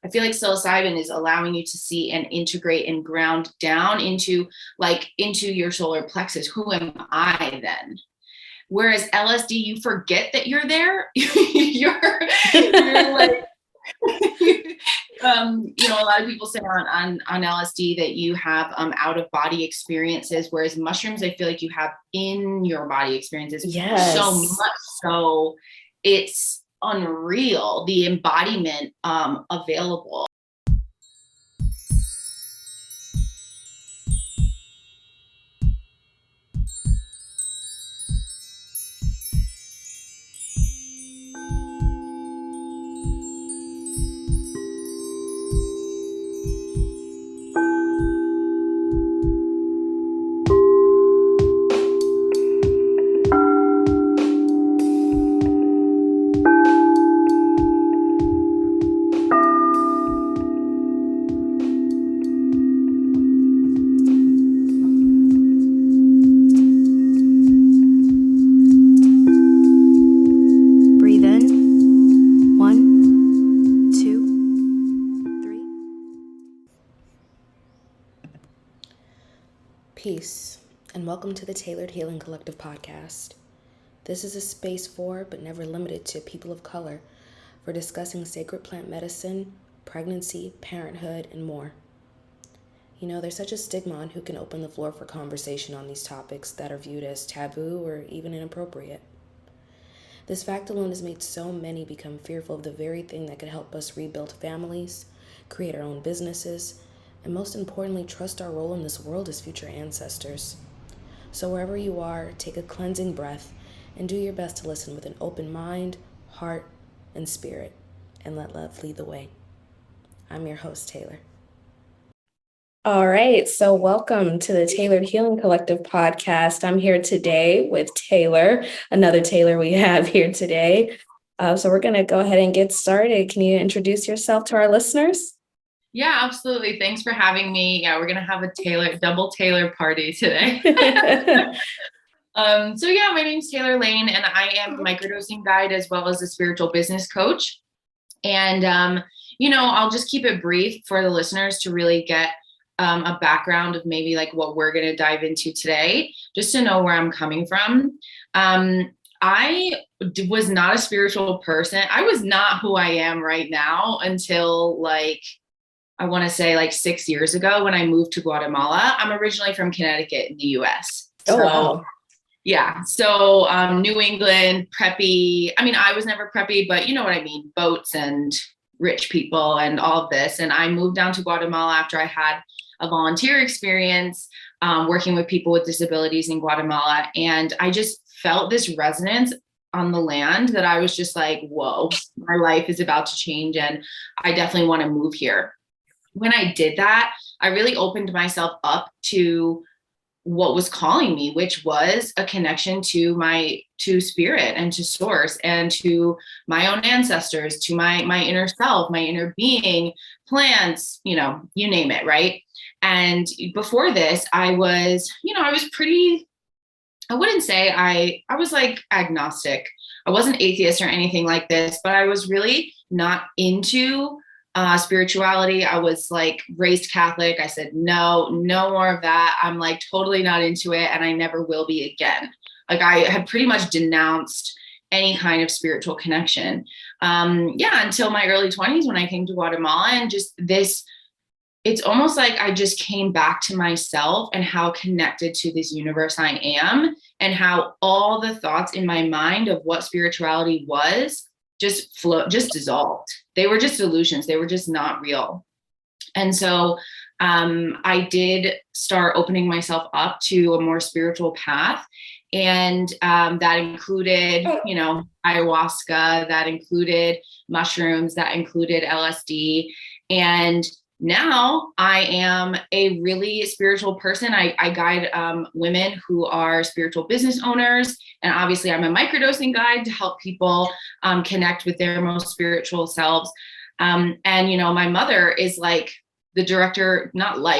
I feel like psilocybin is allowing you to see and integrate and ground down into your solar plexus. Who am I then? Whereas LSD, you forget that you're there. you're like, a lot of people say on LSD that you have out of body experiences, whereas mushrooms, I feel like you have in your body experiences. Yes. So much so it's unreal, the embodiment available. Peace, and welcome to the Tailored Healing Collective podcast. This is a space for, but never limited to, people of color for discussing sacred plant medicine, pregnancy, parenthood, and more. You know, there's such a stigma on who can open the floor for conversation on these topics that are viewed as taboo or even inappropriate. This fact alone has made so many become fearful of the very thing that could help us rebuild families, create our own businesses, and most importantly, trust our role in this world as future ancestors. So wherever you are, take a cleansing breath and do your best to listen with an open mind, heart, and spirit, and let love lead the way. I'm your host, Taylor. All right, so welcome to the Tailored Healing Collective podcast. I'm here today with Taylor, another Taylor we have here today. So we're going to go ahead and get started. Can you introduce yourself to our listeners? Yeah, absolutely. Thanks for having me. Yeah, we're going to have a double Taylor party today. My name's Taylor Lane, and I am a microdosing guide as well as a spiritual business coach. And, I'll just keep it brief for the listeners to really get a background of maybe like what we're going to dive into today, just to know where I'm coming from. I was not a spiritual person. I was not who I am right now until I want to say 6 years ago when I moved to Guatemala. I'm originally from Connecticut in the US. Oh, wow. Yeah. So New England, preppy. I mean, I was never preppy, but you know what I mean? Boats and rich people and all of this. And I moved down to Guatemala after I had a volunteer experience working with people with disabilities in Guatemala. And I just felt this resonance on the land that I was just like, whoa, my life is about to change. And I definitely want to move here. When I did that, I really opened myself up to what was calling me, which was a connection to spirit and to source and to my own ancestors, to my inner self, my inner being, plants, you name it, right? And before this, I was pretty, I wouldn't say I was like agnostic. I wasn't atheist or anything like this, but I was really not into spirituality. I was like raised Catholic. I said, no more of that. I'm like totally not into it. And I never will be again. Like I had pretty much denounced any kind of spiritual connection. Until my early 20s when I came to Guatemala, and just this, it's almost like I just came back to myself and how connected to this universe I am, and how all the thoughts in my mind of what spirituality was just dissolved. They were just illusions. They were just not real. And so I did start opening myself up to a more spiritual path. And that included, ayahuasca, that included mushrooms, that included LSD. And now I am a really spiritual person. I guide women who are spiritual business owners. And obviously I'm a microdosing guide to help people connect with their most spiritual selves. My mother is like the director,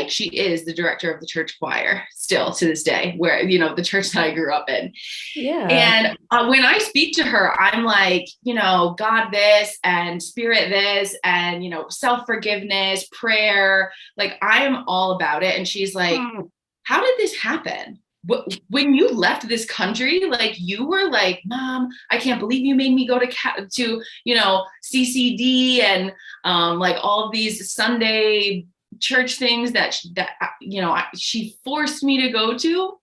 she is the director of the church choir still to this day, where, you know, the church that I grew up in. Yeah. And when I speak to her, I'm like, you know, God this and spirit this and, you know, self-forgiveness, prayer, like I am all about it. And she's like, how did this happen? When you left this country, like you were like, Mom, I can't believe you made me go to, you know, CCD and like all of these Sunday church things that you know, she forced me to go to.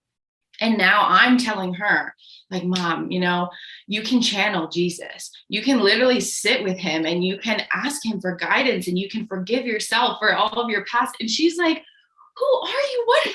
And now I'm telling her, like, Mom, you know, you can channel Jesus. You can literally sit with him and you can ask him for guidance and you can forgive yourself for all of your past. And she's like, who are you? What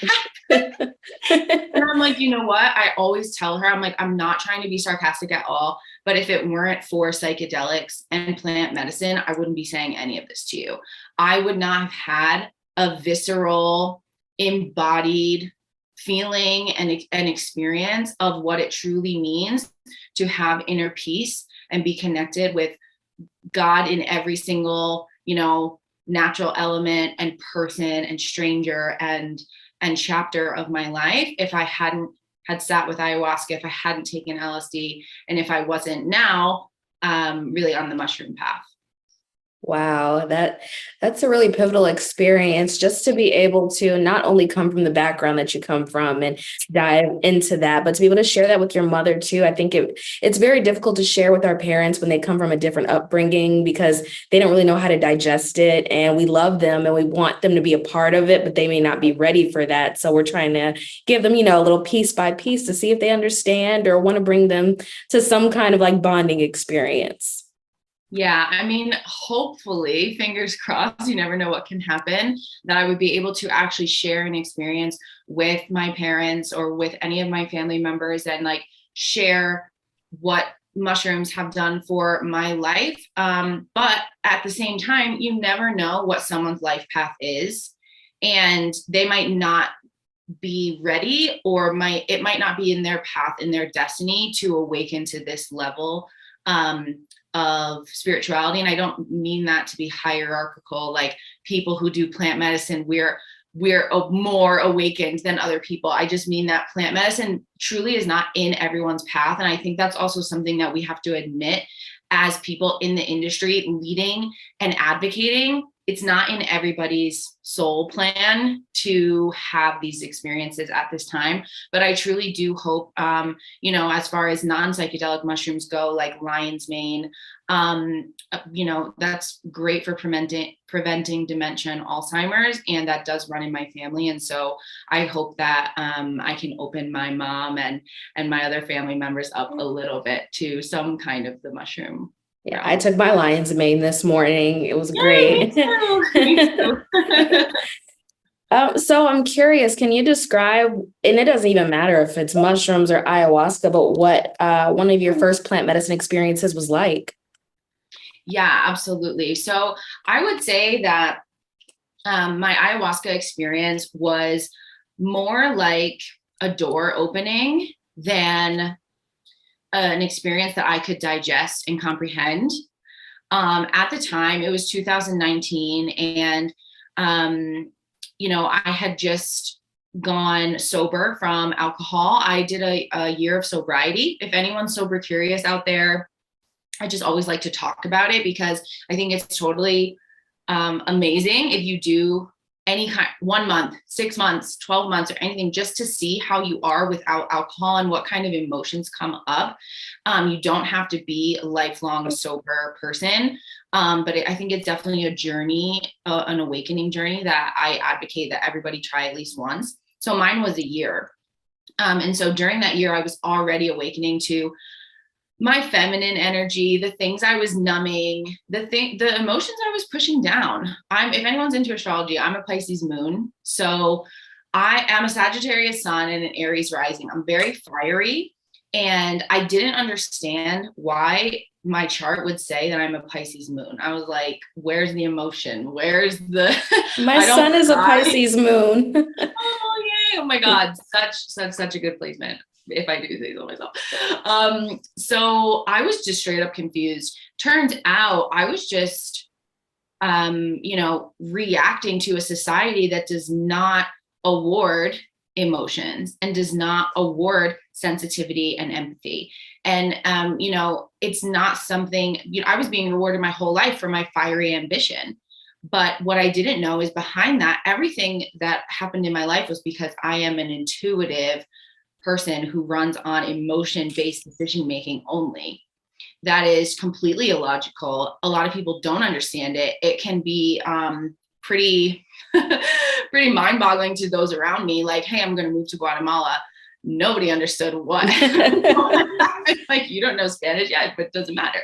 happened? And I'm like, you know what? I always tell her, I'm like, I'm not trying to be sarcastic at all, but if it weren't for psychedelics and plant medicine, I wouldn't be saying any of this to you. I would not have had a visceral, embodied feeling and an experience of what it truly means to have inner peace and be connected with God in every single, you know, natural element and person and stranger and chapter of my life if I hadn't had sat with ayahuasca, if I hadn't taken LSD, and if I wasn't now really on the mushroom path. Wow, that's a really pivotal experience, just to be able to not only come from the background that you come from and dive into that, but to be able to share that with your mother too. I think it's very difficult to share with our parents when they come from a different upbringing because they don't really know how to digest it. And we love them and we want them to be a part of it, but they may not be ready for that. So we're trying to give them, you know, a little piece by piece to see if they understand or want to bring them to some kind of like bonding experience. Yeah, I mean, hopefully, fingers crossed, you never know what can happen, that I would be able to actually share an experience with my parents or with any of my family members and like share what mushrooms have done for my life. But at the same time, you never know what someone's life path is, and they might not be ready, or it might not be in their path, in their destiny to awaken to this level of spirituality. And I don't mean that to be hierarchical, like people who do plant medicine, we're more awakened than other people. I just mean that plant medicine truly is not in everyone's path. And I think that's also something that we have to admit as people in the industry leading and advocating. It's not in everybody's soul plan to have these experiences at this time. But I truly do hope, you know, as far as non-psychedelic mushrooms go, like lion's mane, you know, that's great for preventing dementia and Alzheimer's. And that does run in my family. And so I hope that I can open my mom and my other family members up a little bit to some kind of the mushroom. Yeah, I took my lion's mane this morning. It was Yay, great. me too. Me too. So I'm curious, can you describe, and it doesn't even matter if it's mushrooms or ayahuasca, but what one of your first plant medicine experiences was like? Yeah, absolutely. So I would say that my ayahuasca experience was more like a door opening than an experience that I could digest and comprehend. At the time, it was 2019, and you know, I had just gone sober from alcohol. I did a year of sobriety. If anyone's sober curious out there, I just always like to talk about it because I think it's totally amazing if you do any kind, 1 month, 6 months, 12 months, or anything, just to see how you are without alcohol and what kind of emotions come up. You don't have to be a lifelong sober person. But I think it's definitely a journey, an awakening journey that I advocate that everybody try at least once. So mine was a year. And so during that year, I was already awakening to my feminine energy, the things I was numbing, the emotions I was pushing down. If anyone's into astrology, I'm a Pisces moon. So I am a Sagittarius sun and an Aries rising. I'm very fiery. And I didn't understand why my chart would say that I'm a Pisces moon. I was like, where's the emotion? Where's the My son is a Pisces moon. Oh yay. Oh my God. Such a good placement, if I do say so myself. So I was just straight up confused. Turns out I was just reacting to a society that does not award emotions and does not award sensitivity and empathy. And, it's not something, I was being rewarded my whole life for my fiery ambition. But what I didn't know is behind that, everything that happened in my life was because I am an intuitive person who runs on emotion-based decision-making only. That is completely illogical. A lot of people don't understand it. It can be pretty pretty mind-boggling to those around me. Like, hey, I'm going to move to Guatemala. Nobody understood what. Like, you don't know Spanish yet, but it doesn't matter.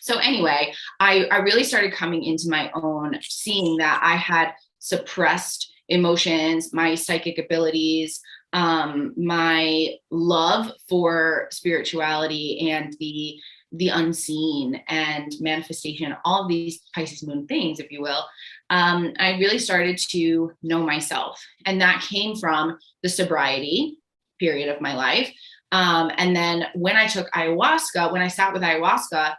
So anyway, I really started coming into my own, seeing that I had suppressed emotions, my psychic abilities, my love for spirituality and the unseen and manifestation, all of these Pisces moon things, if you will. I really started to know myself, and that came from the sobriety period of my life. And then when I took ayahuasca, when I sat with ayahuasca,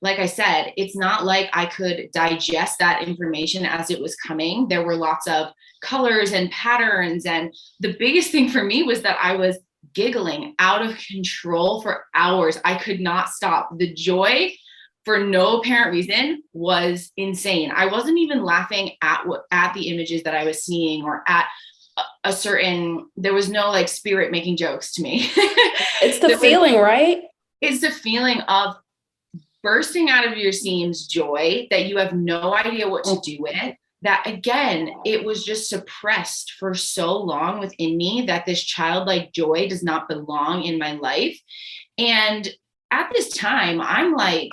like I said, it's not like I could digest that information as it was coming. There were lots of colors and patterns. And the biggest thing for me was that I was giggling out of control for hours. I could not stop. The joy for no apparent reason was insane. I wasn't even laughing at the images that I was seeing or at a certain, there was no like spirit making jokes to me. It's the feeling, right? It's the feeling of bursting out of your seams joy that you have no idea what to do with. That again, it was just suppressed for so long within me that this childlike joy does not belong in my life. And at this time, I'm like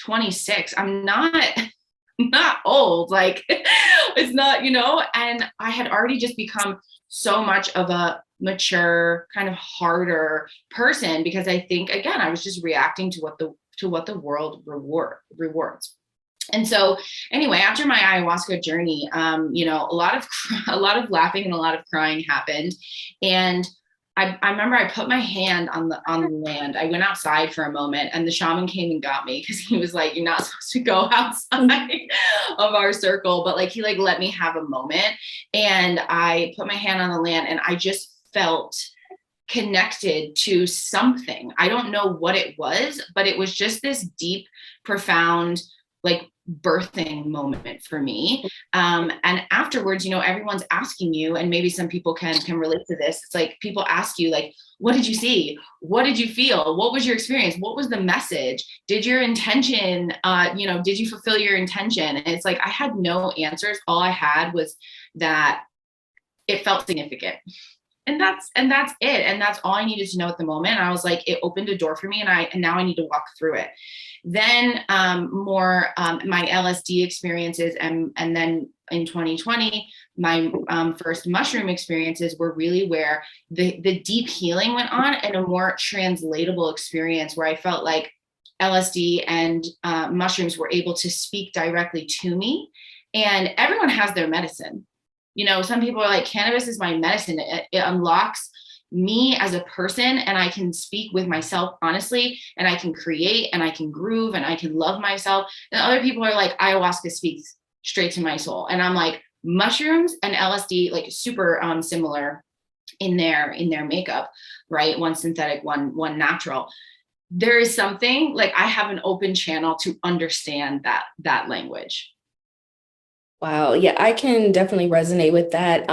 26. I'm not old. Like, it's not, and I had already just become so much of a mature, kind of harder person, because I think, again, I was just reacting to what the world rewards. And so anyway, after my ayahuasca journey, a lot of laughing and a lot of crying happened. And I remember I put my hand on the land. I went outside for a moment, and the shaman came and got me, because he was like, you're not supposed to go outside of our circle. But like, he like let me have a moment, and I put my hand on the land, and I just felt connected to something. I don't know what it was, but it was just this deep, profound, like birthing moment for me. And afterwards, everyone's asking you, and maybe some people can relate to this. It's like people ask you, like, what did you see? What did you feel? What was your experience? What was the message? Did your intention, did you fulfill your intention? And it's like, I had no answers. All I had was that it felt significant. And that's it. And that's all I needed to know at the moment. I was like, it opened a door for me, and now I need to walk through it. Then more my LSD experiences, and then in 2020, my first mushroom experiences were really where the deep healing went on, and a more translatable experience where I felt like LSD and mushrooms were able to speak directly to me. And everyone has their medicine. Some people are like, cannabis is my medicine. It unlocks me as a person, and I can speak with myself honestly, and I can create, and I can groove, and I can love myself. And other people are like, ayahuasca speaks straight to my soul. And I'm like, mushrooms and LSD, like super similar in their makeup, right? One synthetic, one natural. There is something like, I have an open channel to understand that language. Wow. Yeah, I can definitely resonate with that,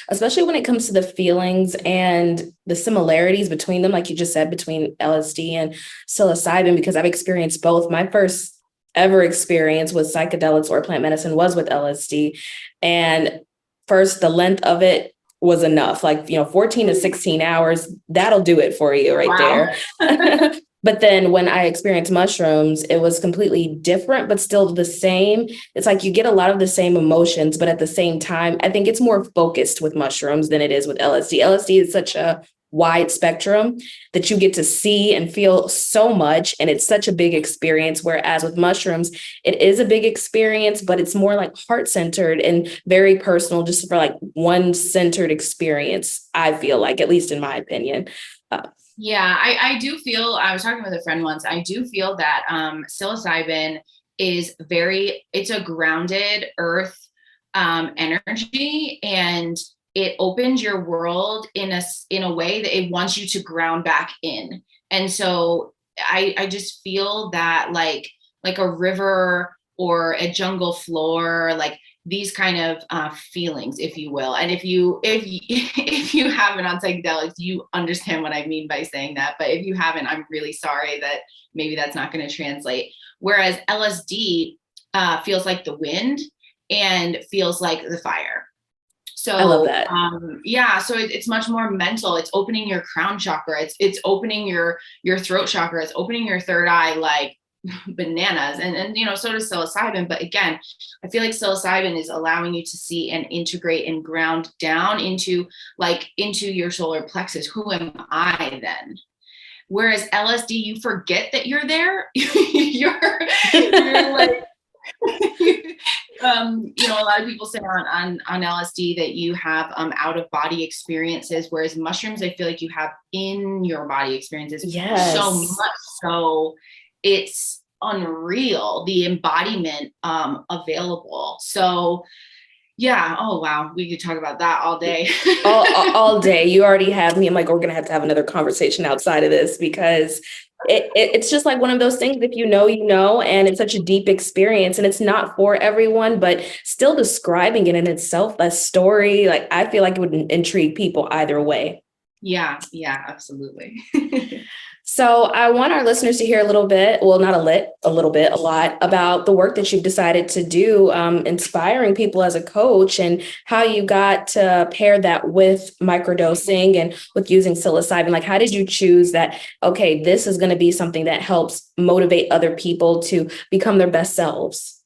especially when it comes to the feelings and the similarities between them, like you just said, between LSD and psilocybin, because I've experienced both. My first ever experience with psychedelics or plant medicine was with LSD. And first, the length of it was enough, like, 14 to 16 hours, that'll do it for you right there. But then when I experienced mushrooms, it was completely different, but still the same. It's like you get a lot of the same emotions, but at the same time, I think it's more focused with mushrooms than it is with LSD. LSD is such a wide spectrum that you get to see and feel so much, and it's such a big experience. Whereas with mushrooms, it is a big experience, but it's more like heart-centered and very personal, just for like one centered experience, I feel like, at least in my opinion. Yeah, I do feel, I was talking with a friend once, I do feel that psilocybin is it's a grounded earth energy, and it opens your world in a way that it wants you to ground back in. And so I just feel that like a river or a jungle floor, like these kind of feelings, if you will. And if you if you haven't on psychedelics, you understand what I mean by saying that. But if you haven't, I'm really sorry that maybe that's not going to translate. Whereas LSD feels like the wind and feels like the fire. So I love that. Yeah, so it's much more mental. It's opening your crown chakra. It's opening your throat chakra. It's opening your third eye like bananas. And you know, so does psilocybin. But again, I feel like psilocybin is allowing you to see and integrate and ground down into your solar plexus. Who am I then? Whereas LSD, you forget that you're there. you're like you know, a lot of people say on LSD that you have out of body experiences, whereas mushrooms, I feel like you have in your body experiences. Yes. So much so it's unreal, the embodiment available. So yeah. Oh wow, we could talk about that all day. all day. You already have me. I'm like, we're gonna have to have another conversation outside of this, because it's just like one of those things, if you know, and it's such a deep experience, and it's not for everyone, but still describing it in itself, a story, like I feel like it would intrigue people either way. Yeah, absolutely. So I want our listeners to hear a little bit, well, not a lot about the work that you've decided to do, inspiring people as a coach, and how you got to pair that with microdosing and with using psilocybin. Like, how did you choose that, okay, this is going to be something that helps motivate other people to become their best selves?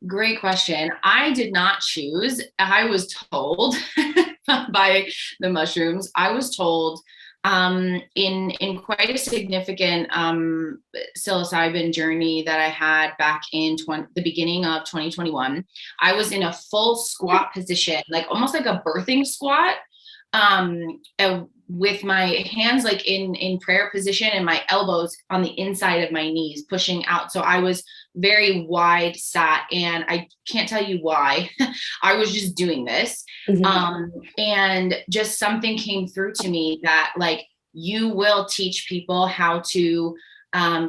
Great question. I did not choose. I was told by the mushrooms. I was told in quite a significant psilocybin journey that I had back in the beginning of 2021. I was in a full squat position, like almost like a birthing squat, with my hands like in prayer position and my elbows on the inside of my knees pushing out. So I was very wide sat, and I can't tell you why. I was just doing this. Mm-hmm. And just something came through to me that like, you will teach people how to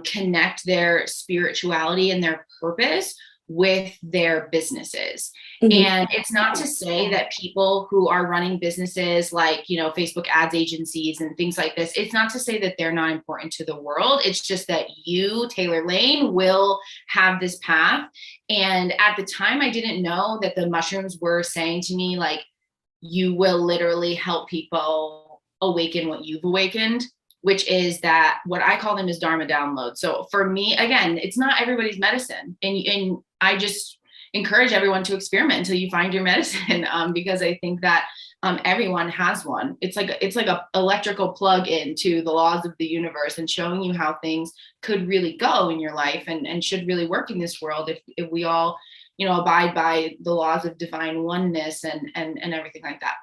connect their spirituality and their purpose with their businesses. Mm-hmm. And it's not to say that people who are running businesses like, you know, Facebook ads agencies and things like this, it's not to say that they're not important to the world. It's just that you, Taylor Lane, will have this path. And at the time, I didn't know that the mushrooms were saying to me, like, you will literally help people awaken what you've awakened, which is that what I call them is Dharma download. So for me, again, it's not everybody's medicine. And I just encourage everyone to experiment until you find your medicine, because I think that everyone has one. It's like a electrical plug into the laws of the universe and showing you how things could really go in your life and should really work in this world if we all, you know, abide by the laws of divine oneness and everything like that.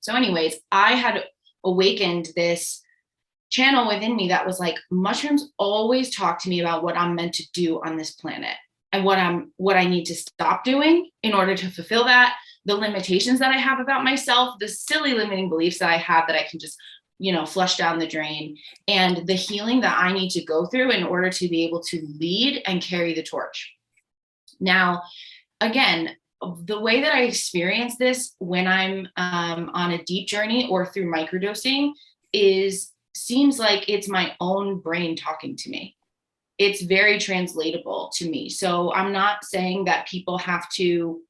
So anyways, I had awakened this channel within me that was like, mushrooms always talk to me about what I'm meant to do on this planet and what I need to stop doing in order to fulfill that, the limitations that I have about myself, the silly limiting beliefs that I have that I can just, you know, flush down the drain, and the healing that I need to go through in order to be able to lead and carry the torch. Now, again, the way that I experience this when I'm on a deep journey or through microdosing seems like it's my own brain talking to me. It's very translatable to me. So I'm not saying that people have to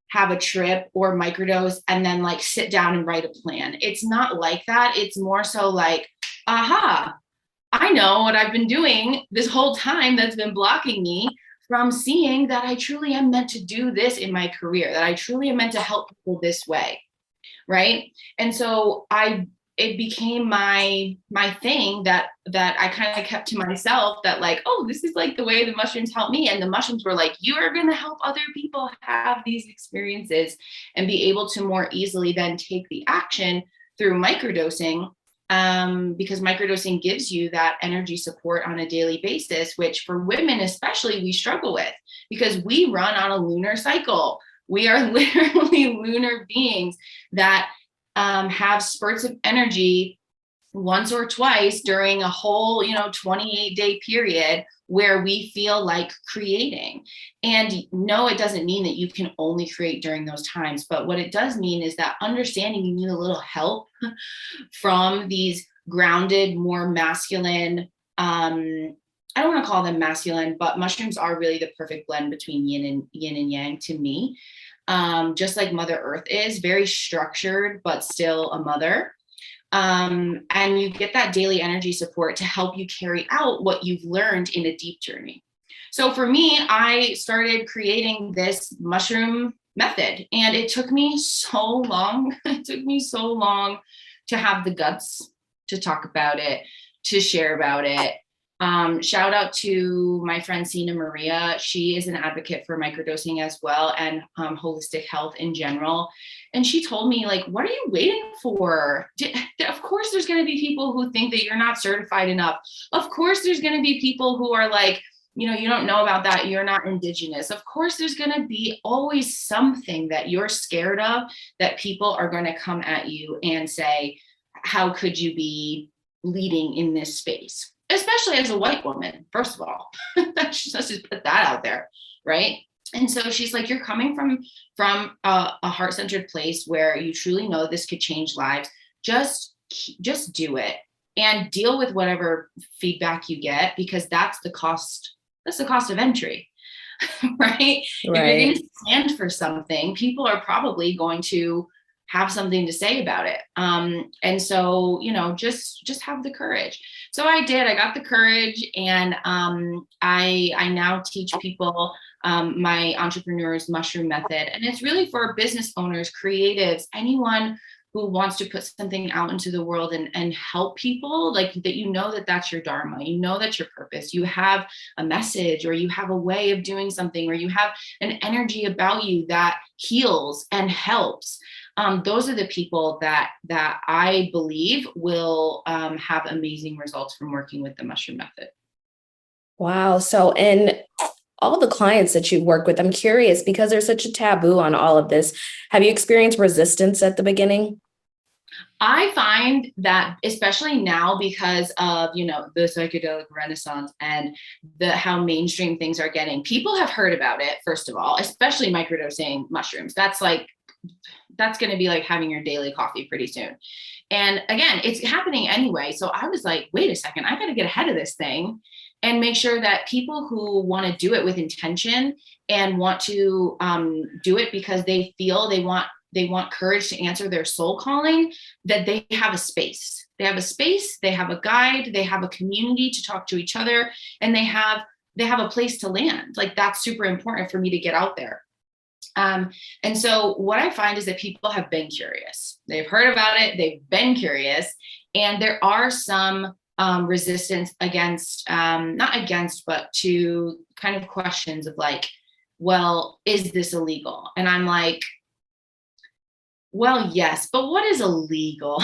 have a trip or microdose and then like sit down and write a plan. It's not like that. It's more so like, aha, I know what I've been doing this whole time that's been blocking me from seeing that I truly am meant to do this in my career, that I truly am meant to help people this way, right? And so it became my thing that I kind of kept to myself, that like, oh, this is like the way the mushrooms help me. And the mushrooms were like, you are going to help other people have these experiences and be able to more easily then take the action through microdosing because microdosing gives you that energy support on a daily basis, which for women especially, we struggle with because we run on a lunar cycle. We are literally lunar beings that have spurts of energy once or twice during a whole, 28-day period where we feel like creating. And no, it doesn't mean that you can only create during those times. But what it does mean is that understanding you need a little help from these grounded, more masculine, I don't want to call them masculine, but mushrooms are really the perfect blend between yin and yang to me. Just like Mother Earth is very structured, but still a mother. And you get that daily energy support to help you carry out what you've learned in a deep journey. So for me, I started creating this mushroom method, and it took me so long. It took me so long to have the guts to talk about it, to share about it. Shout out to my friend Sina Maria. She is an advocate for microdosing as well, and holistic health in general. And she told me, like, what are you waiting for? Of course, there's going to be people who think that you're not certified enough. Of course, there's going to be people who are like, you don't know about that. You're not indigenous. Of course, there's going to be always something that you're scared of that people are going to come at you and say, how could you be leading in this space? Especially as a white woman, first of all. Let's just put that out there, right? And so she's like, you're coming from a heart-centered place where you truly know this could change lives. Just do it and deal with whatever feedback you get, because that's the cost. That's the cost of entry, right? If you're going to stand for something, people are probably going to have something to say about it. And so, just have the courage. So I did. I got the courage, and I now teach people my entrepreneur's mushroom method. And it's really for business owners, creatives, anyone who wants to put something out into the world and help people, like that, that's your dharma, that's your purpose. You have a message, or you have a way of doing something, or you have an energy about you that heals and helps. Those are the people that I believe will have amazing results from working with the mushroom method. Wow. So, and all the clients that you work with, I'm curious, because there's such a taboo on all of this. Have you experienced resistance at the beginning? I find that, especially now, because of, the psychedelic renaissance and how mainstream things are getting, people have heard about it, first of all, especially microdosing mushrooms. That's going to be like having your daily coffee pretty soon. And again, it's happening anyway. So I was like, wait a second, I got to get ahead of this thing and make sure that people who want to do it with intention and want to do it because they feel they want courage to answer their soul calling, that they have a space. They have a space, they have a guide, they have a community to talk to each other, and they have a place to land. Like, that's super important for me to get out there. And so what I find is that people have been curious. They've heard about it, they've been curious, and there are some resistance against, not against, but to kind of questions of like, well, is this illegal? And I'm like, well, yes, but what is illegal?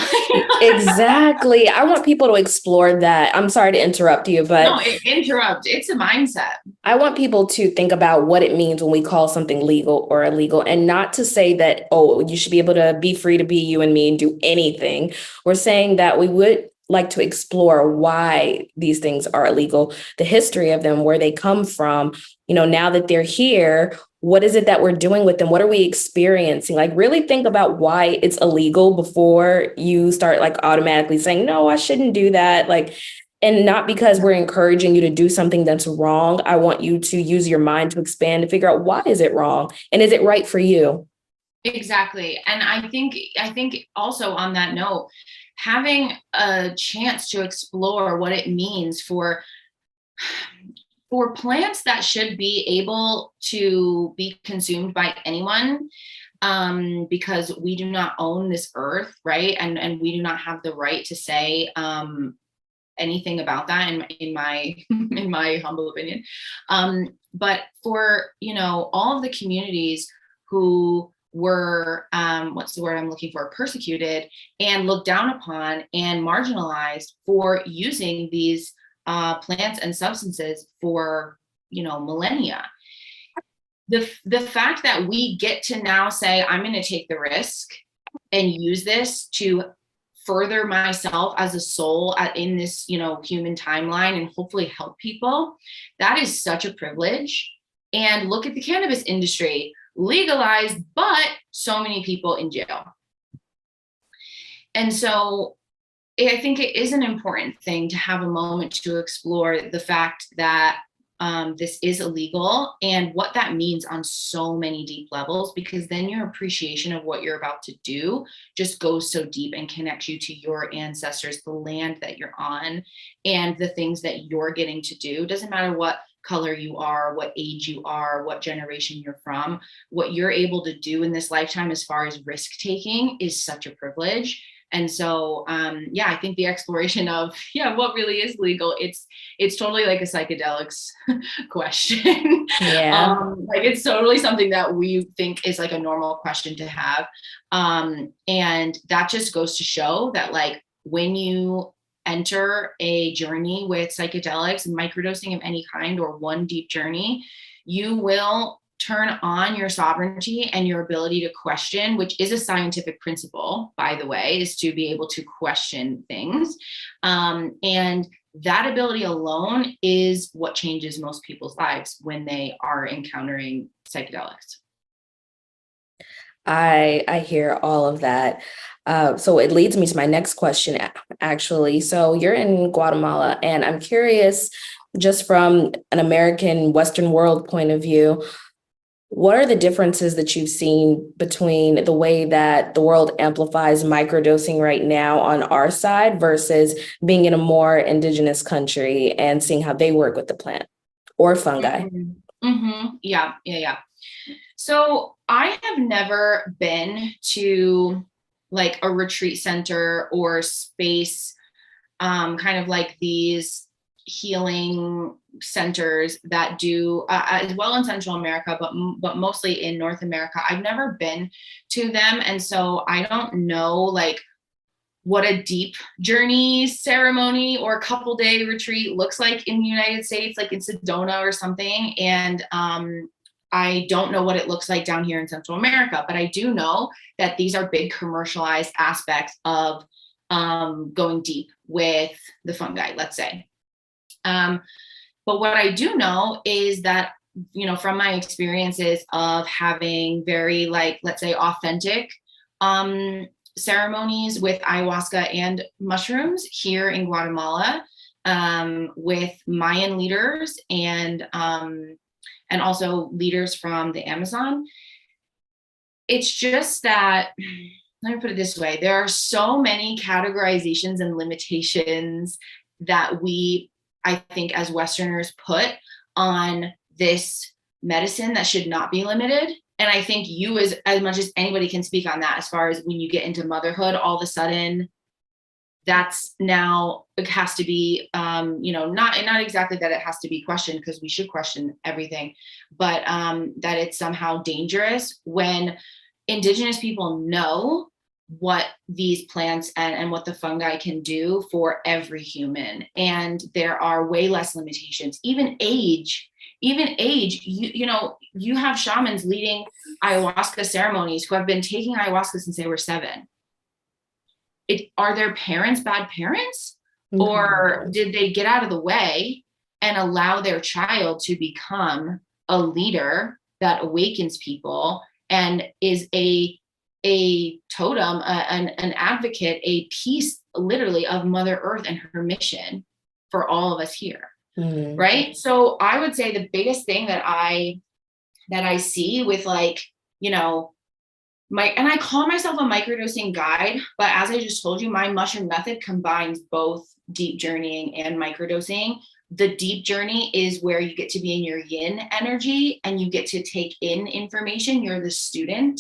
Exactly. I want people to explore that. I'm sorry to interrupt you, but no, interrupt. It's a mindset. I want people to think about what it means when we call something legal or illegal, and not to say that, oh, you should be able to be free to be you and me and do anything. We're saying that we would like to explore why these things are illegal, the history of them, where they come from. Now that they're here, what is it that we're doing with them? What are we experiencing? Like, really think about why it's illegal before you start like automatically saying, no, I shouldn't do that. Like, and not because we're encouraging you to do something that's wrong. I want you to use your mind to expand and figure out, why is it wrong? And is it right for you? Exactly. And I think also on that note, having a chance to explore what it means for plants that should be able to be consumed by anyone, because we do not own this earth, right? And we do not have the right to say anything about that in my in my humble opinion. But for all of the communities who were, what's the word I'm looking for, persecuted and looked down upon and marginalized for using these plants and substances for, millennia. The fact that we get to now say, I'm going to take the risk and use this to further myself as a soul in this, human timeline and hopefully help people, that is such a privilege. And look at the cannabis industry, legalized, but so many people in jail. And so I think it is an important thing to have a moment to explore the fact that this is illegal and what that means on so many deep levels, because then your appreciation of what you're about to do just goes so deep and connects you to your ancestors, the land that you're on, and the things that you're getting to do. Doesn't matter what color you are, what age you are, what generation you're from, what you're able to do in this lifetime as far as risk taking is such a privilege. And so, I think the exploration of, what really is legal, it's totally like a psychedelics question. Yeah. Like it's totally something that we think is like a normal question to have. And that just goes to show that like when you enter a journey with psychedelics, microdosing of any kind, or one deep journey, you will turn on your sovereignty and your ability to question, which is a scientific principle, by the way, is to be able to question things. And that ability alone is what changes most people's lives when they are encountering psychedelics. I hear all of that. So it leads me to my next question, actually. So you're in Guatemala, and I'm curious, just from an American Western world point of view, what are the differences that you've seen between the way that the world amplifies microdosing right now on our side versus being in a more indigenous country and seeing how they work with the plant or fungi? Yeah. So I have never been to like a retreat center or space, kind of like these healing centers that do as well in Central America, but mostly in North America. I've never been to them, and so I don't know like what a deep journey ceremony or couple day retreat looks like in the United States, like in Sedona or something. And I don't know what it looks like down here in Central America, but I do know that these are big commercialized aspects of going deep with the fungi, let's say. But what I do know is that, from my experiences of having very like, let's say authentic ceremonies with ayahuasca and mushrooms here in Guatemala, with Mayan leaders and also leaders from the Amazon. It's just that, let me put it this way, there are so many categorizations and limitations that we, I think, as Westerners put on this medicine that should not be limited. And I think you, as much as anybody, can speak on that as far as when you get into motherhood, all of a sudden, that's now, it has to be, not exactly that it has to be questioned, because we should question everything, but that it's somehow dangerous when Indigenous people know what these plants and what the fungi can do for every human. And there are way less limitations, even age, you have shamans leading ayahuasca ceremonies who have been taking ayahuasca since they were 7. Are their parents bad parents? Mm-hmm. Or did they get out of the way and allow their child to become a leader that awakens people and is a totem, an advocate, a piece literally of Mother Earth and her mission for all of us here. Mm-hmm. Right. So I would say the biggest thing that I see with like, and I call myself a microdosing guide, but as I just told you, my mushroom method combines both deep journeying and microdosing. The deep journey is where you get to be in your yin energy and you get to take in information. You're the student.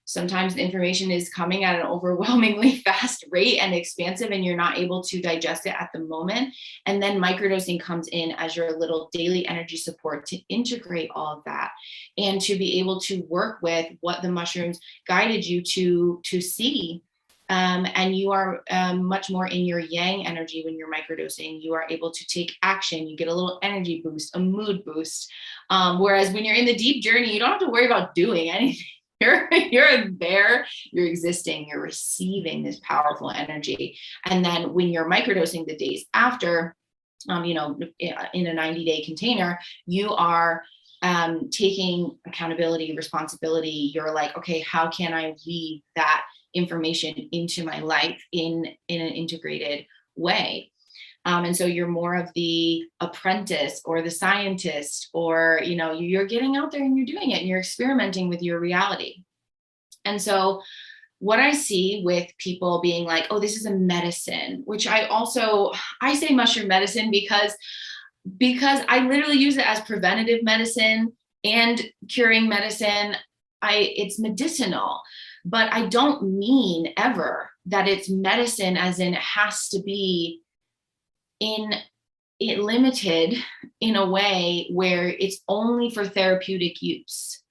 Sometimes the information is coming at an overwhelmingly fast rate and expansive, and you're not able to digest it at the moment. And then microdosing comes in as your little daily energy support to integrate all of that and to be able to work with what the mushrooms guided you to see. And you are much more in your yang energy when you're microdosing. You are able to take action. You get a little energy boost, a mood boost. Whereas when you're in the deep journey, you don't have to worry about doing anything. You're there, you're existing, you're receiving this powerful energy. And then when you're microdosing the days after, in a 90-day container, you are taking accountability, responsibility. You're like, okay, how can I weave that information into my life in an integrated way? And so you're more of the apprentice or the scientist, or, you're getting out there and you're doing it and you're experimenting with your reality. And so what I see with people being like, oh, this is a medicine, which I say mushroom medicine because I literally use it as preventative medicine and curing medicine. It's medicinal, but I don't mean ever that it's medicine as in it has to be limited in a way where it's only for therapeutic use.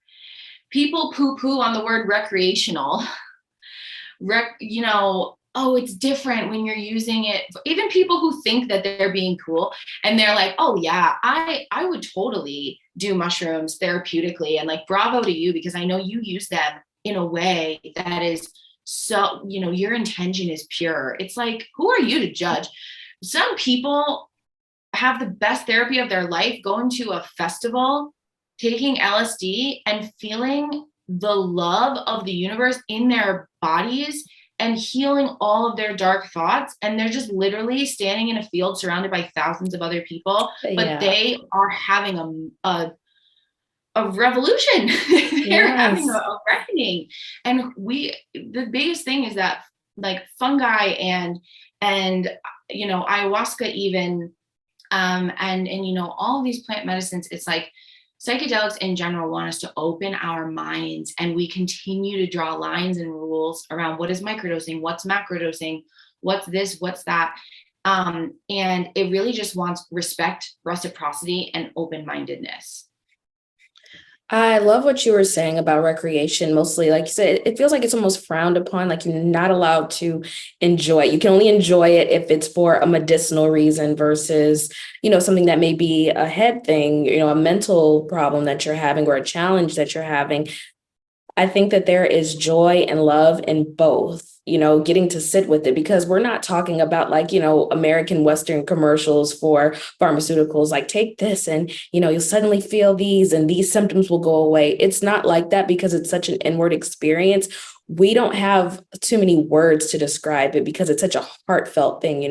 People poo-poo on the word recreational. Oh, it's different when you're using it. Even people who think that they're being cool and they're like, oh yeah, I would totally do mushrooms therapeutically, and like, bravo to you, because I know you use them in a way that is so, your intention is pure. It's like, who are you to judge? Some people have the best therapy of their life going to a festival, taking LSD and feeling the love of the universe in their bodies and healing all of their dark thoughts. And they're just literally standing in a field surrounded by thousands of other people, but they are having a revolution. They're having a reckoning. And the biggest thing is that, like, fungi and ayahuasca even, and all of these plant medicines, it's like psychedelics in general want us to open our minds, and we continue to draw lines and rules around what is microdosing, what's macrodosing, what's this, what's that. And it really just wants respect, reciprocity, and open-mindedness. I love what you were saying about recreation. Mostly, like you said, it feels like it's almost frowned upon, like you're not allowed to enjoy it. You can only enjoy it if it's for a medicinal reason versus, something that may be a head thing, a mental problem that you're having or a challenge that you're having. I think that there is joy and love in both, getting to sit with it, because we're not talking about like, American Western commercials for pharmaceuticals, like take this and, you'll suddenly feel these and these symptoms will go away. It's not like that, because it's such an inward experience. We don't have too many words to describe it because it's such a heartfelt thing,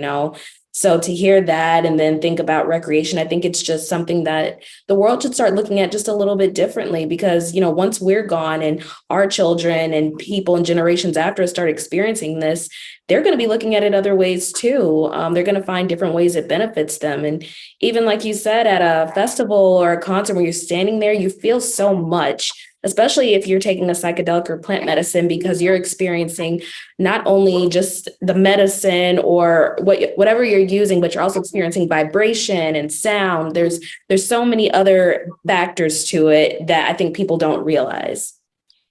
So to hear that and then think about recreation, I think it's just something that the world should start looking at just a little bit differently, because, once we're gone and our children and people and generations after us start experiencing this, they're going to be looking at it other ways too. They're going to find different ways it benefits them. And even like you said, at a festival or a concert where you're standing there, you feel so much, especially if you're taking a psychedelic or plant medicine, because you're experiencing not only just the medicine or whatever you're using, but you're also experiencing vibration and sound. There's so many other factors to it that I think people don't realize.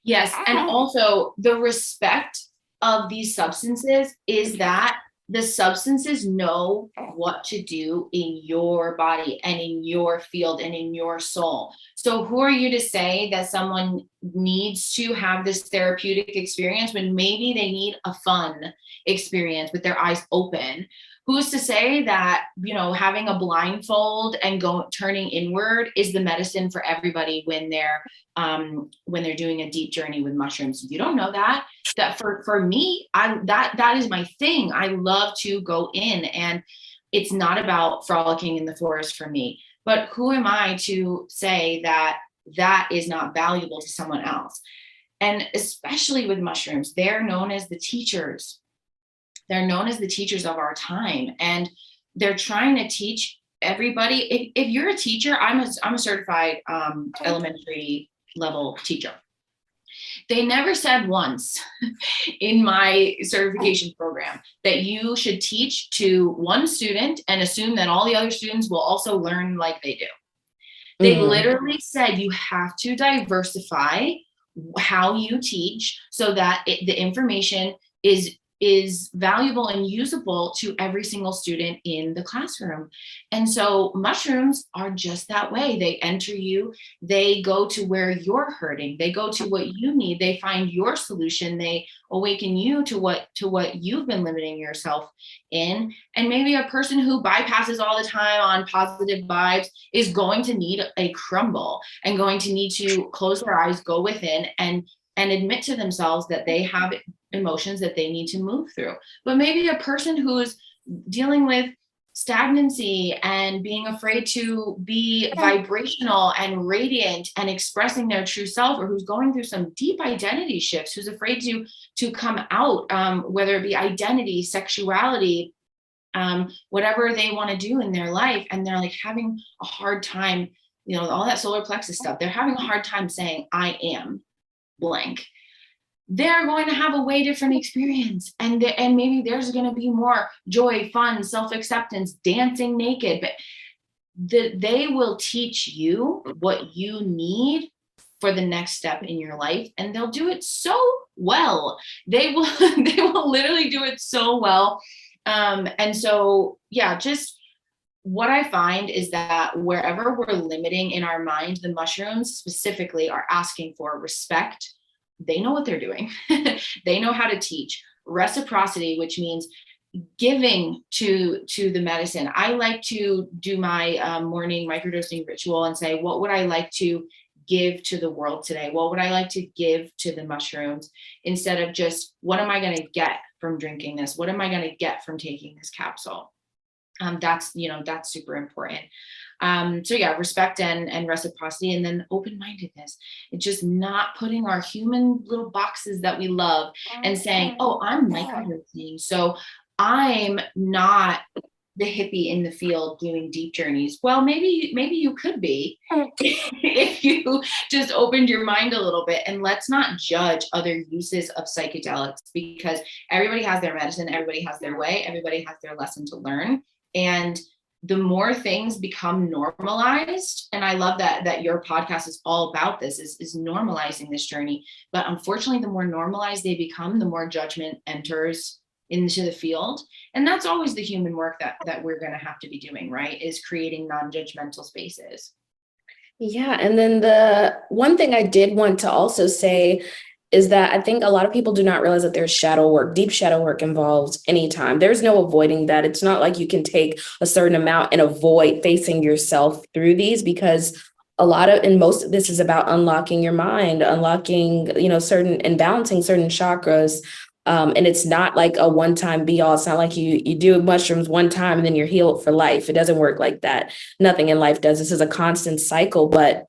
Yes. And also the respect of these substances is that the substances know what to do in your body and in your field and in your soul. So who are you to say that someone needs to have this therapeutic experience when maybe they need a fun experience with their eyes open? Who's to say that, having a blindfold and turning inward is the medicine for everybody when they're doing a deep journey with mushrooms? You don't know that. That for me, that is my thing. I love to go in, and it's not about frolicking in the forest for me. But who am I to say that is not valuable to someone else? And especially with mushrooms, they're known as the teachers. They're known as the teachers of our time, and they're trying to teach everybody. If you're a teacher, I'm a certified elementary level teacher. They never said once in my certification program that you should teach to one student and assume that all the other students will also learn like they do. They literally said you have to diversify how you teach so that the information is valuable and usable to every single student in the classroom. And so mushrooms are just that way. They enter you, they go to where you're hurting, they go to what you need, they find your solution, they awaken you to what you've been limiting yourself in. And maybe a person who bypasses all the time on positive vibes is going to need a crumble and going to need to close their eyes, go within, and admit to themselves that they have emotions that they need to move through. But maybe a person who's dealing with stagnancy and being afraid to be vibrational and radiant and expressing their true self, or who's going through some deep identity shifts, who's afraid to come out, whether it be identity, sexuality, whatever they want to do in their life, and they're like having a hard time, all that solar plexus stuff, they're having a hard time saying I am blank. They're going to have a way different experience, and maybe there's going to be more joy, fun, self-acceptance, dancing naked, but they will teach you what you need for the next step in your life, and they'll do it so well. They will literally do it so well. And so just what I find is that wherever we're limiting in our mind, the mushrooms specifically are asking for respect. They know what they're doing. They know how to teach. Reciprocity, which means giving to the medicine. I like to do my morning microdosing ritual and say, what would I like to give to the world today? What would I like to give to the mushrooms, instead of just, what am I going to get from drinking this? What am I going to get from taking this capsule? That's super important. Respect and reciprocity, and then open-mindedness. It's just not putting our human little boxes that we love and saying, oh, I'm microdosing, so I'm not the hippie in the field doing deep journeys. Well, maybe you could be if you just opened your mind a little bit. And let's not judge other uses of psychedelics, because everybody has their medicine, everybody has their way, everybody has their lesson to learn. And the more things become normalized, and I love that your podcast is all about this, is normalizing this journey. But unfortunately, the more normalized they become, the more judgment enters into the field. And that's always the human work that we're going to have to be doing, right? Is creating non-judgmental spaces. Yeah. And then the one thing I did want to also say is that I think a lot of people do not realize that there's shadow work. Deep shadow work involved anytime. There's no avoiding that. It's not like you can take a certain amount and avoid facing yourself through these, because most of this is about unlocking your mind, unlocking, certain and balancing certain chakras. And it's not like a one-time be all. It's not like you do mushrooms one time and then you're healed for life. It doesn't work like that. Nothing in life does. This is a constant cycle, but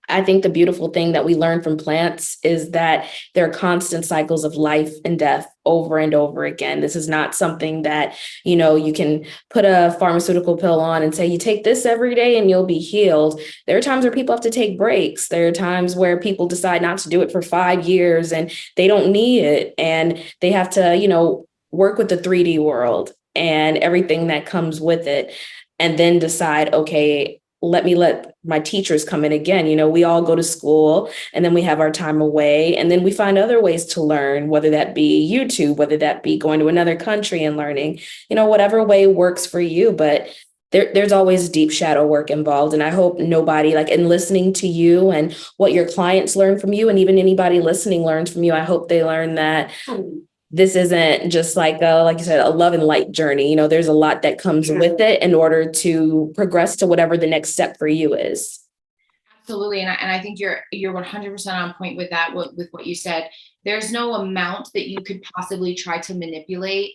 I think the beautiful thing that we learn from plants is that there are constant cycles of life and death over and over again. This is not something that, you can put a pharmaceutical pill on and say, you take this every day and you'll be healed. There are times where people have to take breaks. There are times where people decide not to do it for 5 years and they don't need it. And they have to, work with the 3D world and everything that comes with it, and then decide, okay, let my teachers come in again. We all go to school and then we have our time away, and then we find other ways to learn, whether that be YouTube, whether that be going to another country and learning, whatever way works for you. But there's always deep shadow work involved. And I hope nobody, in listening to you and what your clients learn from you, and even anybody listening learns from you, I hope they learn that this isn't just like you said, a love and light journey. There's a lot that comes with it in order to progress to whatever the next step for you is. Absolutely. And I think you're 100% on point with that, with what you said. There's no amount that you could possibly try to manipulate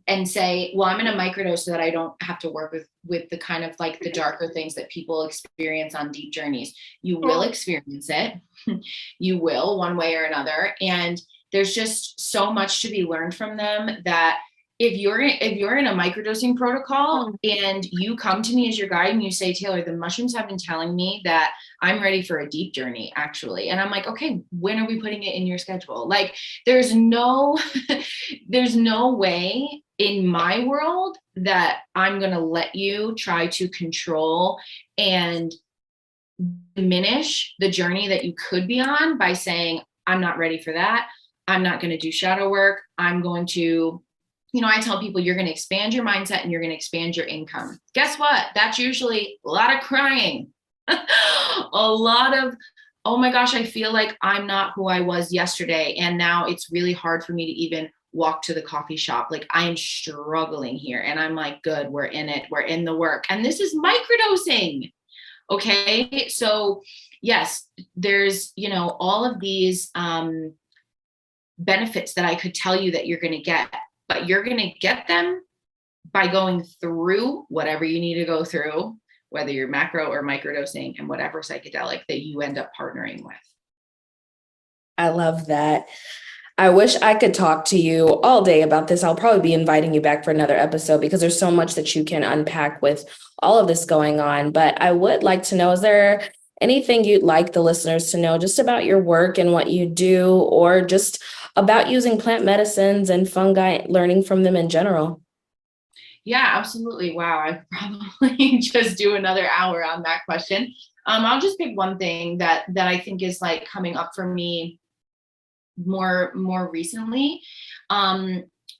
and say, well, I'm in a microdose so that I don't have to work with the kind of the darker things that people experience on deep journeys. You will experience it. You will, one way or another. And there's just so much to be learned from them that if you're in a microdosing protocol and you come to me as your guide and you say, Taylor, the mushrooms have been telling me that I'm ready for a deep journey, actually. And I'm like, okay, when are we putting it in your schedule? Like, there's no way in my world that I'm going to let you try to control and diminish the journey that you could be on by saying, I'm not ready for that. I'm not going to do shadow work. I'm going to, I tell people you're going to expand your mindset and you're going to expand your income. Guess what? That's usually a lot of crying, a lot of, oh my gosh, I feel like I'm not who I was yesterday. And now it's really hard for me to even walk to the coffee shop. Like, I am struggling here. And I'm like, good, we're in it. We're in the work. And this is microdosing. Okay. So yes, there's, all of these benefits that I could tell you that you're going to get, but you're going to get them by going through whatever you need to go through, whether you're macro or microdosing, and whatever psychedelic that you end up partnering with. I love that. I wish I could talk to you all day about this. I'll probably be inviting you back for another episode because there's so much that you can unpack with all of this going on. But I would like to know, is there anything you'd like the listeners to know just about your work and what you do, or just about using plant medicines and fungi, learning from them in general? Yeah, absolutely. Wow. I probably just do another hour on that question. I'll just pick one thing that I think is like coming up for me more recently,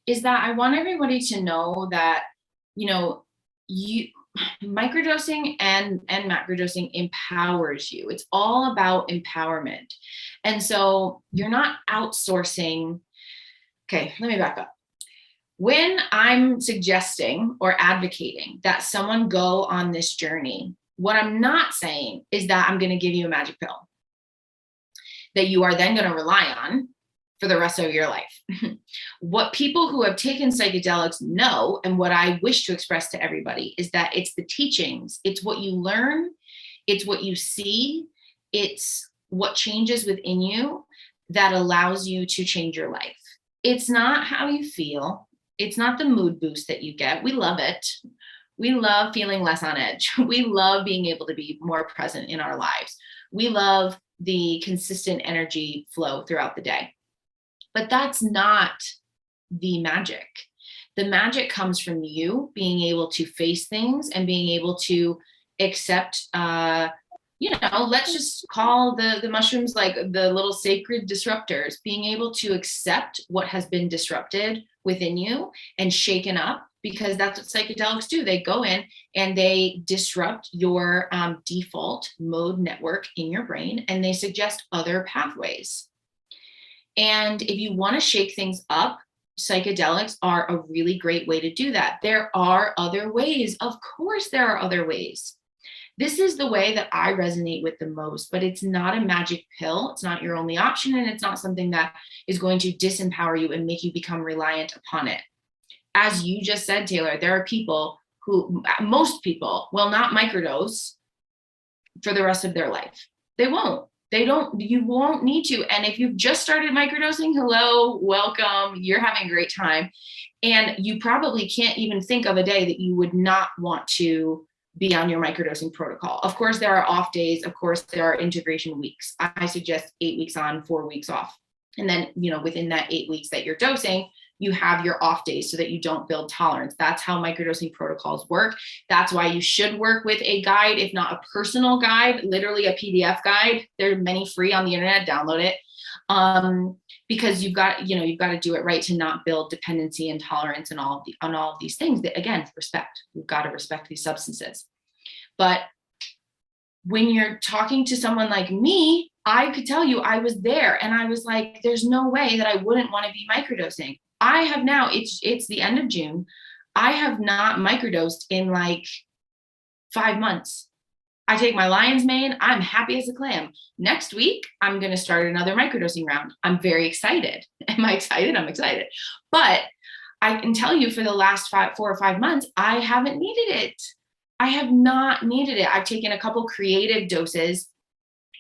is that I want everybody to know that, you microdosing and macrodosing empowers you. It's all about empowerment. And so you're not outsourcing. Okay, let me back up. When I'm suggesting or advocating that someone go on this journey, what I'm not saying is that I'm going to give you a magic pill that you are then going to rely on for the rest of your life. What people who have taken psychedelics know, and what I wish to express to everybody, is that it's the teachings, it's what you learn, it's what you see, it's what changes within you that allows you to change your life. It's not how you feel. It's not the mood boost that you get. We love it. We love feeling less on edge. We love being able to be more present in our lives. We love the consistent energy flow throughout the day. But that's not the magic. The magic comes from you being able to face things and being able to accept, let's just call the mushrooms like the little sacred disruptors, being able to accept what has been disrupted within you and shaken up, because that's what psychedelics do. They go in and they disrupt your default mode network in your brain, and they suggest other pathways. And if you want to shake things up, psychedelics are a really great way to do that. There are other ways. Of course, there are other ways. This is the way that I resonate with the most, but it's not a magic pill. It's not your only option. And it's not something that is going to disempower you and make you become reliant upon it. As you just said, Taylor, there are people most people will not microdose for the rest of their life. They won't. You won't need to. And if you've just started microdosing, hello, welcome, you're having a great time. And you probably can't even think of a day that you would not want to be on your microdosing protocol. Of course, there are off days. Of course, there are integration weeks. I suggest 8 weeks on, 4 weeks off. And then, within that 8 weeks that you're dosing, you have your off days so that you don't build tolerance. That's how microdosing protocols work. That's why you should work with a guide, if not a personal guide, literally a PDF guide. There are many free on the internet, download it. Because you've got to do it right to not build dependency and tolerance and on all of these things that, again, respect. We've got to respect these substances. But when you're talking to someone like me, I could tell you I was there and I was like, there's no way that I wouldn't want to be microdosing. I have now, it's the end of June. I have not microdosed in like 5 months. I take my lion's mane. I'm happy as a clam. Next week, I'm going to start another microdosing round. I'm very excited. Am I excited? I'm excited. But I can tell you for the last 4 or 5 months, I haven't needed it. I have not needed it. I've taken a couple creative doses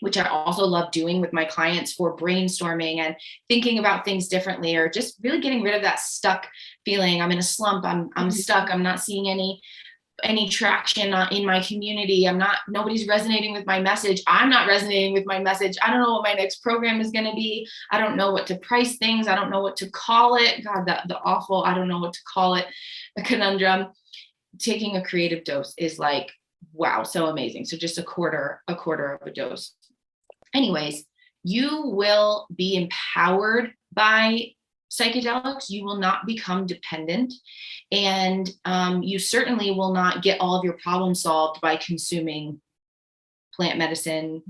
which I also love doing with my clients for brainstorming and thinking about things differently, or just really getting rid of that stuck feeling. I'm in a slump. I'm stuck. I'm not seeing any traction in my community. Nobody's resonating with my message. I'm not resonating with my message. I don't know what my next program is going to be. I don't know what to price things. I don't know what to call it. God, the awful, I don't know what to call it, a conundrum. Taking a creative dose is like, wow, so amazing. So just a quarter of a dose. Anyways, you will be empowered by psychedelics. You will not become dependent, and you certainly will not get all of your problems solved by consuming plant medicine.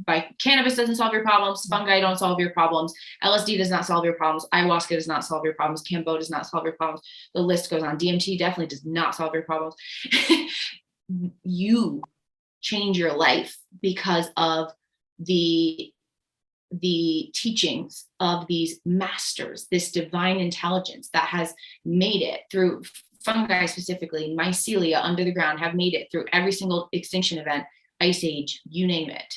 Cannabis doesn't solve your problems. Fungi don't solve your problems. LSD does not solve your problems. Ayahuasca does not solve your problems. Kambo does not solve your problems. The list goes on. DMT definitely does not solve your problems. You change your life because of the teachings of these masters, this divine intelligence that has made it through fungi, specifically mycelia under the ground, have made it through every single extinction event, ice age, you name it.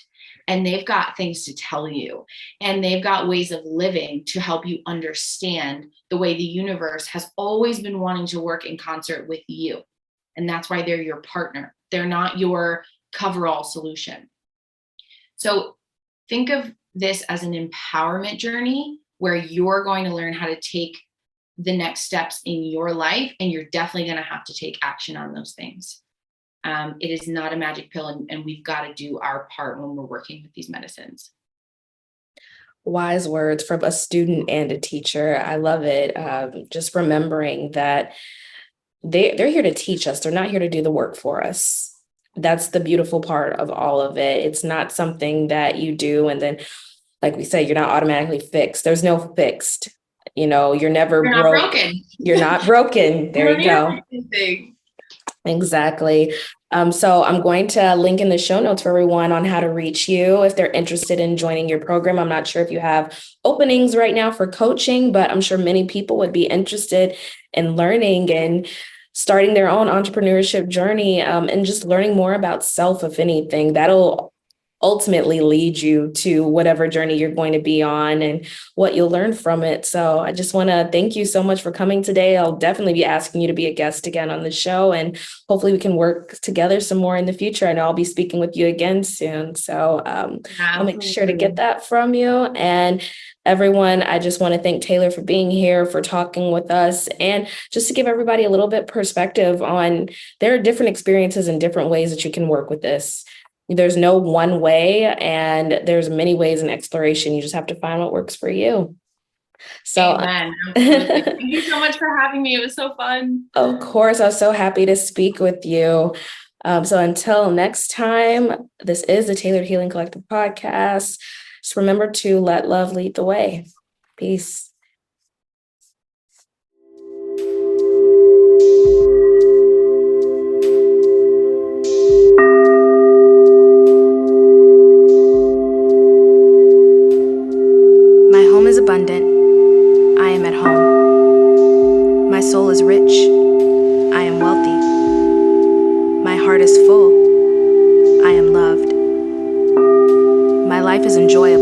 And they've got things to tell you, and they've got ways of living to help you understand the way the universe has always been wanting to work in concert with you. And that's why they're your partner. They're not your coverall solution. So think of this as an empowerment journey where you're going to learn how to take the next steps in your life, and you're definitely going to have to take action on those things. It is not a magic pill, and we've got to do our part when we're working with these medicines. Wise words from a student and a teacher. I love it. Just remembering that they're here to teach us. They're not here to do the work for us. That's the beautiful part of all of it. It's not something that you do and then, like we said, you're not automatically fixed. There's no fixed. You're never broken. You're not broken. There you go. Exactly. So I'm going to link in the show notes for everyone on how to reach you if they're interested in joining your program. I'm not sure if you have openings right now for coaching, but I'm sure many people would be interested in learning and starting their own entrepreneurship journey, and just learning more about self, if anything. That'll ultimately lead you to whatever journey you're going to be on and what you'll learn from it. So I just want to thank you so much for coming today. I'll definitely be asking you to be a guest again on the show, and hopefully we can work together some more in the future. I know I'll be speaking with you again soon. So I'll make sure to get that from you. And everyone, I just want to thank Taylor for being here, for talking with us, and just to give everybody a little bit perspective on there are different experiences and different ways that you can work with this. There's no one way, and there's many ways in exploration. You just have to find what works for you. So, amen. Thank you so much for having me. It was so fun. Of course, I was so happy to speak with you. So until next time, this is the Tailored Healing Collective podcast. Just remember to let love lead the way. Peace. My home is abundant. I am at home. My soul is rich. I am wealthy. My heart is full. I am loved. My life is enjoyable.